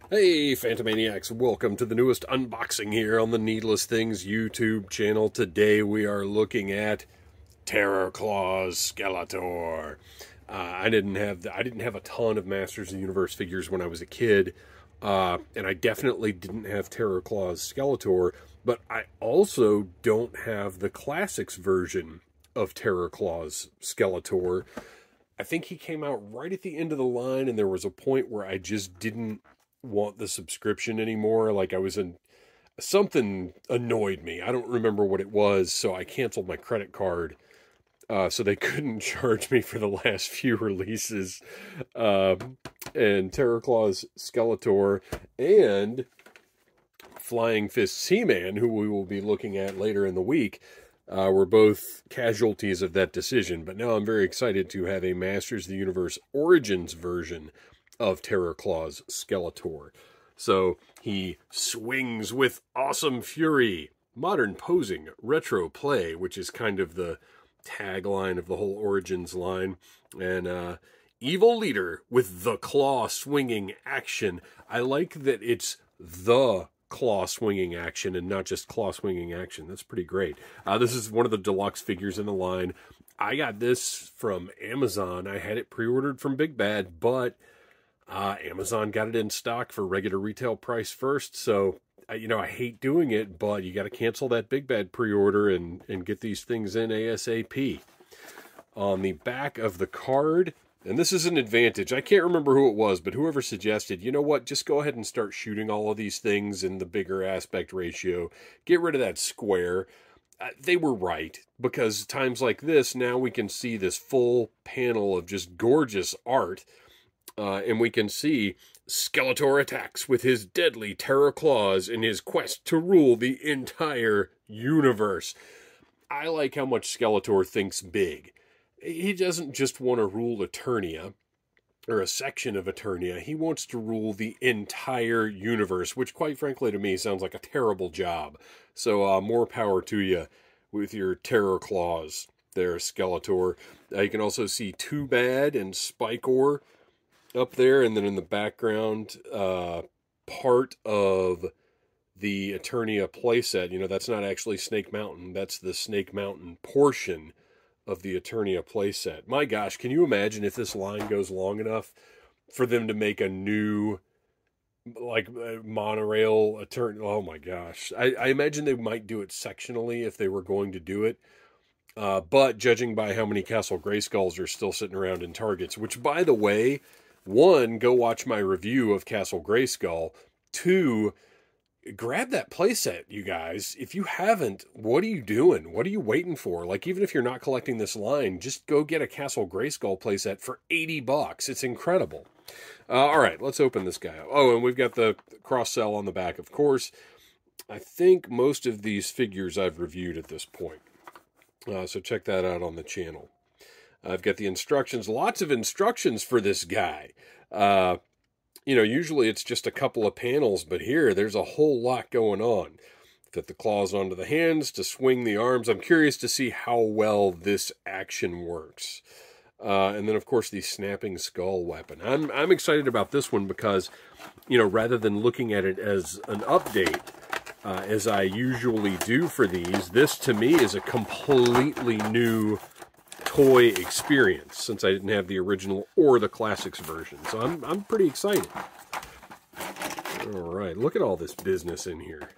Hey, Phantomaniacs, welcome to the newest unboxing here on the Needless Things YouTube channel. Today we are looking at Terror Claws Skeletor. I didn't have a ton of Masters of the Universe figures when I was a kid, and I definitely didn't have Terror Claws Skeletor, but I also don't have the Classics version of Terror Claws Skeletor. I think he came out right at the end of the line, and there was a point where I just didn't want the subscription anymore. Like something annoyed me. I don't remember what it was, so I canceled my credit card so they couldn't charge me for the last few releases. And Terror Claws Skeletor and Flying Fist Seaman, who we will be looking at later in the week, were both casualties of that decision. But now I'm very excited to have a Masters of the Universe Origins version of Terror Claws Skeletor. So he swings with awesome fury, modern posing, retro play, which is kind of the tagline of the whole Origins line, and evil leader with the claw swinging action. I like that it's the claw swinging action and not just claw swinging action. That's pretty great. This is one of the deluxe figures in the line. I got this from Amazon. I had it pre-ordered from Big Bad, but Amazon got it in stock for regular retail price first, so I hate doing it, but you got to cancel that Big Bad pre-order and get these things in ASAP. On the back of the card, and this is an advantage, I can't remember who it was, but whoever suggested, you know what, just go ahead and start shooting all of these things in the bigger aspect ratio. Get rid of that square. They were right, because times like this, now we can see this full panel of just gorgeous art. And we can see Skeletor attacks with his deadly terror claws in his quest to rule the entire universe. I like how much Skeletor thinks big. He doesn't just want to rule Eternia, or a section of Eternia. He wants to rule the entire universe, which quite frankly to me sounds like a terrible job. So more power to you with your terror claws there, Skeletor. You can also see Too Bad and Spikor up there, and then in the background, part of the Eternia playset. That's not actually Snake Mountain. That's the Snake Mountain portion of the Eternia playset. My gosh, can you imagine if this line goes long enough for them to make a new, like, monorail Eternia? Oh my gosh. I imagine they might do it sectionally if they were going to do it. But judging by how many Castle Grayskulls are still sitting around in Targets, which, by the way, 1, go watch my review of Castle Grayskull. 2, grab that playset, you guys. If you haven't, what are you doing? What are you waiting for? Like, even if you're not collecting this line, just go get a Castle Grayskull playset for $80. It's incredible. All right, let's open this guy up. Oh, and we've got the cross-sell on the back, of course. I think most of these figures I've reviewed at this point. So check that out on the channel. I've got the instructions, lots of instructions for this guy. Usually it's just a couple of panels, but here there's a whole lot going on. Fit the claws onto the hands to swing the arms. I'm curious to see how well this action works. And then, of course, the snapping skull weapon. I'm excited about this one because, rather than looking at it as an update, as I usually do for these, this to me is a completely new toy experience, since I didn't have the original or the Classics version. So I'm pretty excited. All right, look at all this business in here.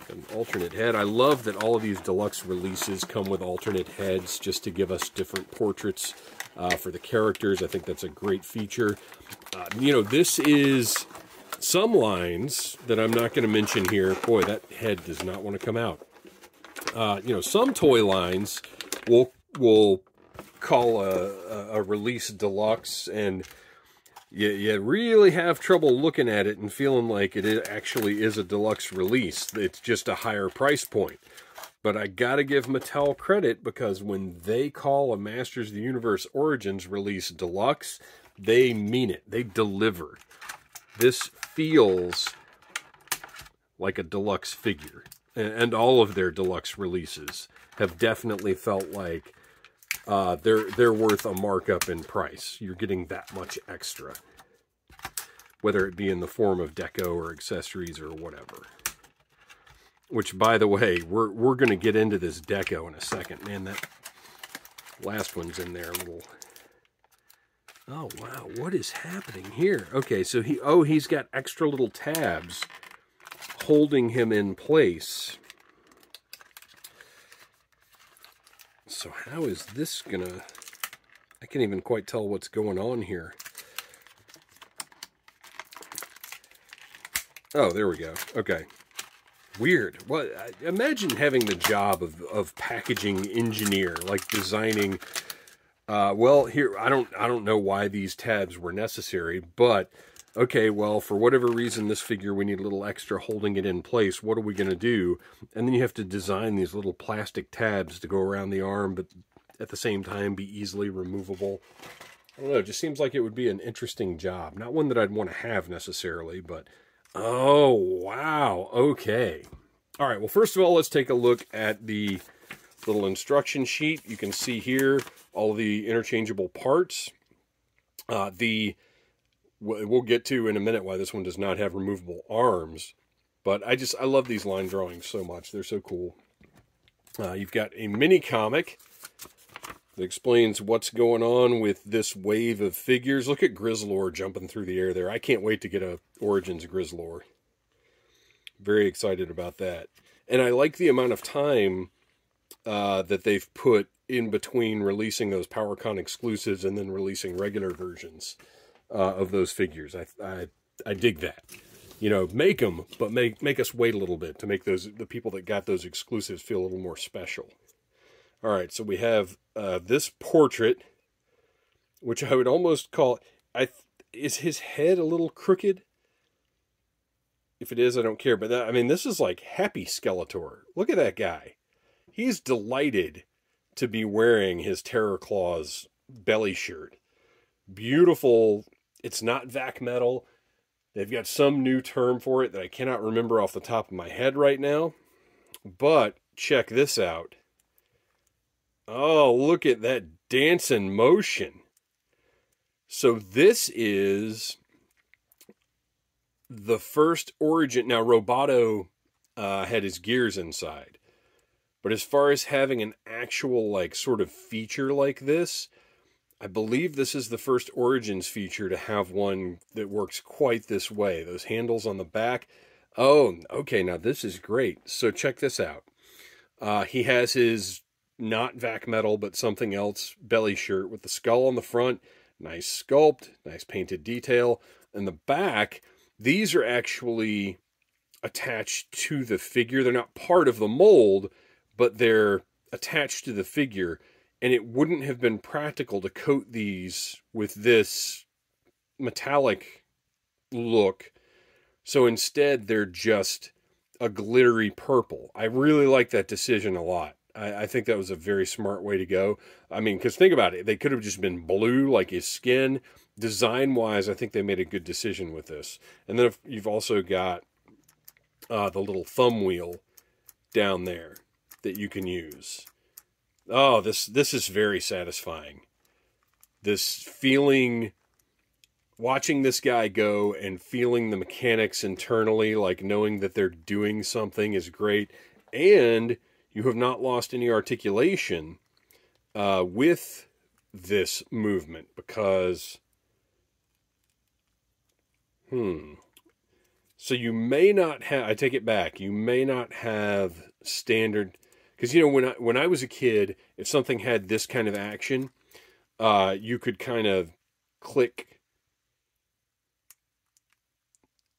Got an alternate head. I love that all of these deluxe releases come with alternate heads just to give us different portraits for the characters. I think that's a great feature. This is some lines that I'm not going to mention here. Boy, that head does not want to come out. Some toy lines will call a release deluxe, and you really have trouble looking at it and feeling like it actually is a deluxe release. It's just a higher price point. But I gotta give Mattel credit, because when they call a Masters of the Universe Origins release deluxe, they mean it. They deliver. This feels like a deluxe figure, and all of their deluxe releases have definitely felt like they're worth a markup in price. You're getting that much extra. whether it be in the form of deco or accessories or whatever. Which, by the way, we're going to get into this deco in a second. Man, that last one's in there a little... Oh, wow, what is happening here? Okay, so he's got extra little tabs holding him in place. So how is this gonna... I can't even quite tell what's going on here. Oh, there we go. Okay. Weird. Well, imagine having the job of packaging engineer, like designing... well, here, I don't know why these tabs were necessary, but, okay, well, for whatever reason, this figure, we need a little extra holding it in place. What are we going to do? And then you have to design these little plastic tabs to go around the arm, but at the same time be easily removable. I don't know, it just seems like it would be an interesting job. Not one that I'd want to have necessarily, but, oh, wow, okay. All right, well, first of all, let's take a look at the little instruction sheet. You can see here all the interchangeable parts. We'll get to in a minute why this one does not have removable arms, but I love these line drawings so much. They're so cool. You've got a mini comic that explains what's going on with this wave of figures. Look at Grizzlor jumping through the air there. I can't wait to get a Origins Grizzlor. Very excited about that. And I like the amount of time that they've put in between releasing those PowerCon exclusives and then releasing regular versions of those figures. I dig that. You know, make them, but make us wait a little bit to make the people that got those exclusives feel a little more special. All right, so we have this portrait, which I would almost call... is his head a little crooked? If it is, I don't care. But I mean, this is like Happy Skeletor. Look at that guy. He's delighted to be wearing his Terror Claws belly shirt. Beautiful. It's not vac metal. They've got some new term for it that I cannot remember off the top of my head right now. But check this out. Oh, look at that dancing motion. So this is the first Origin. Now, Roboto had his gears inside. But as far as having an actual, like, sort of feature like this, I believe this is the first Origins feature to have one that works quite this way. Those handles on the back. Oh, okay, now this is great. So check this out. He has his not vac metal, but something else belly shirt with the skull on the front. Nice sculpt, nice painted detail. And the back, these are actually attached to the figure. They're not part of the mold, but they're attached to the figure, and it wouldn't have been practical to coat these with this metallic look, so instead they're just a glittery purple. I really like that decision a lot. I think that was a very smart way to go. I mean, because think about it, they could have just been blue like his skin. Design-wise, I think they made a good decision with this. And then you've also got the little thumb wheel down there that you can use. Oh, this is very satisfying. This feeling, watching this guy go and feeling the mechanics internally, like knowing that they're doing something is great. And you have not lost any articulation with this movement because... So you may not have... I take it back. You may not have standard... Because, you know, when I was a kid, if something had this kind of action, you could kind of click.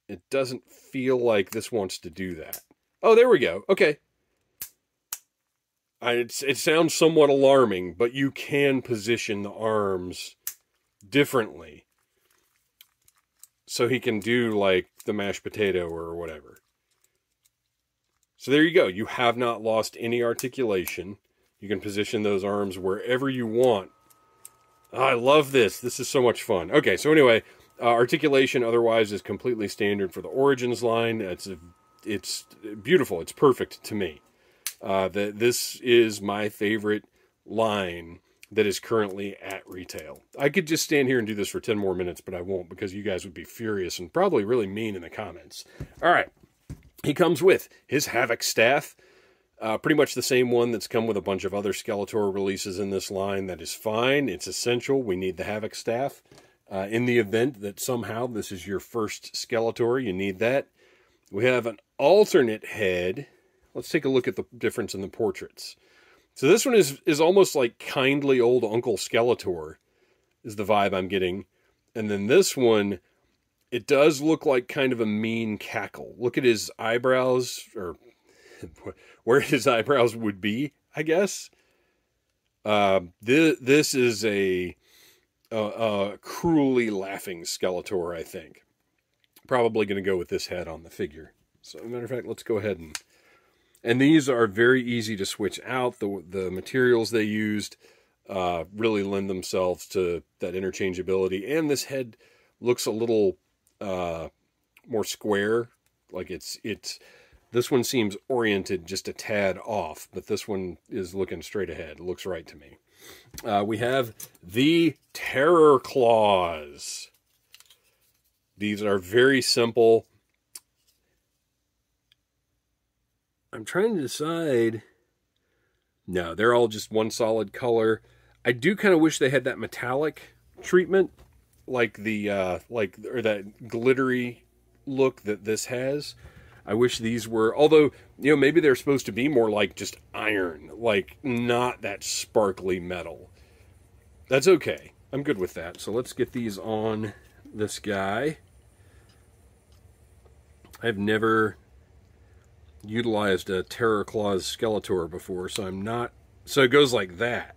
It doesn't feel like this wants to do that. Oh, there we go. Okay. It sounds somewhat alarming, but you can position the arms differently. So he can do, like, the mashed potato or whatever. So there you go. You have not lost any articulation. You can position those arms wherever you want. Oh, I love this. This is so much fun. Okay, so anyway, articulation otherwise is completely standard for the Origins line. It's beautiful. It's perfect to me. This is my favorite line that is currently at retail. I could just stand here and do this for 10 more minutes, but I won't because you guys would be furious and probably really mean in the comments. All right. He comes with his Havoc staff. Pretty much the same one that's come with a bunch of other Skeletor releases in this line. That is fine. It's essential. We need the Havoc staff. In the event that somehow this is your first Skeletor, you need that. We have an alternate head. Let's take a look at the difference in the portraits. So this one is almost like kindly old Uncle Skeletor, is the vibe I'm getting. And then this one, it does look like kind of a mean cackle. Look at his eyebrows, or where his eyebrows would be, I guess. This is a cruelly laughing Skeletor, I think. Probably going to go with this head on the figure. So, as a matter of fact, let's go ahead and these are very easy to switch out. The materials they used really lend themselves to that interchangeability. And this head looks a little more square. Like this one seems oriented just a tad off, but this one is looking straight ahead. It looks right to me. We have the Terror Claws. These are very simple. I'm trying to decide. No, they're all just one solid color. I do kind of wish they had that metallic treatment, like or that glittery look that this has. I wish these were, although, you know, maybe they're supposed to be more like just iron, like not that sparkly metal. That's okay. I'm good with that. So let's get these on this guy. I've never utilized a Terror Claws Skeletor before, so I'm not... So it goes like that.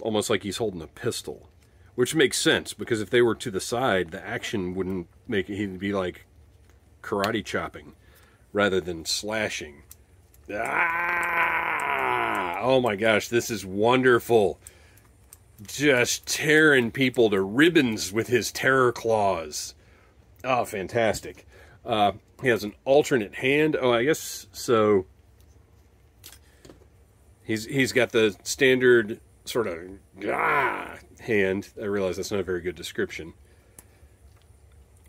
Almost like he's holding a pistol. Which makes sense, because if they were to the side, the action wouldn't make it... He'd be like karate chopping, rather than slashing. Ah! Oh my gosh, this is wonderful. Just tearing people to ribbons with his Terror Claws. Oh, fantastic. He has an alternate hand. Oh, I guess so. He's got the standard sort of hand. I realize that's not a very good description.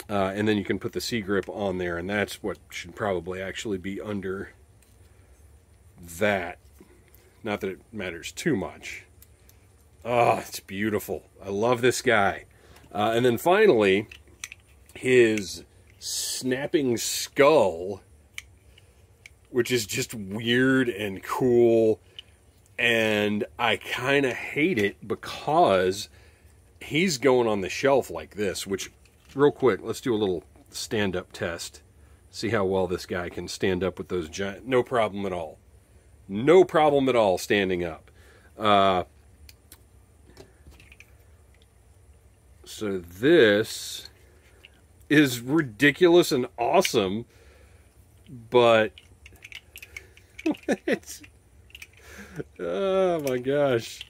And then you can put the C-grip on there, and that's what should probably actually be under that. Not that it matters too much. Oh, it's beautiful. I love this guy. And then finally, his snapping skull, which is just weird and cool, and I kind of hate it because he's going on the shelf like this, which, real quick, let's do a little stand-up test. See how well this guy can stand up with those giant... No problem at all. No problem at all standing up. So this is ridiculous and awesome, but it's, oh my gosh,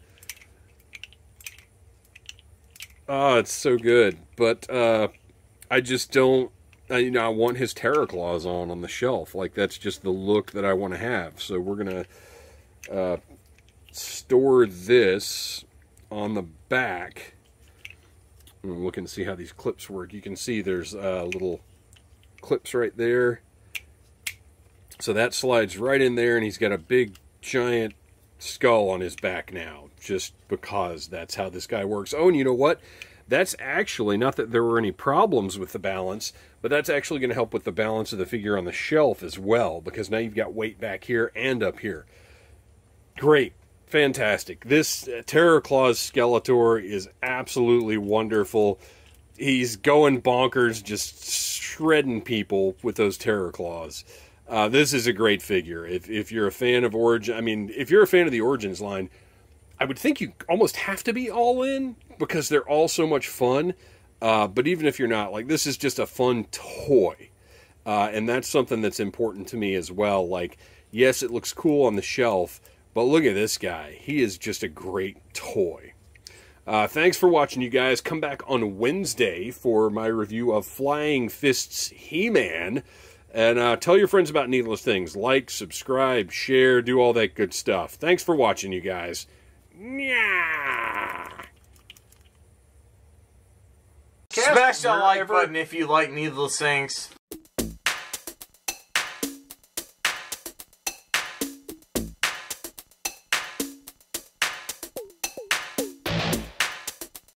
oh, it's so good. But I just don't, you know, I want his Terror Claws on the shelf. Like, that's just the look that I want to have. So we're gonna store this on the back. I'm looking to see how these clips work. You can see there's little clips right there. So that slides right in there, and he's got a big, giant skull on his back now, just because that's how this guy works. Oh, and you know what? That's actually, not that there were any problems with the balance, but that's actually going to help with the balance of the figure on the shelf as well, because now you've got weight back here and up here. Great. Fantastic. This Terror Claws Skeletor is absolutely wonderful. He's going bonkers, just shredding people with those Terror Claws. This is a great figure. If you're a fan of Origin, I mean, if you're a fan of the Origins line, I would think you almost have to be all in, because they're all so much fun. But even if you're not, like, this is just a fun toy. And that's something that's important to me as well. Like, yes, it looks cool on the shelf, but look at this guy. He is just a great toy. Thanks for watching, you guys. Come back on Wednesday for my review of Flying Fists He-Man. And tell your friends about Needless Things. Like, subscribe, share, do all that good stuff. Thanks for watching, you guys. Yeah. Smash that like button if you like needless things.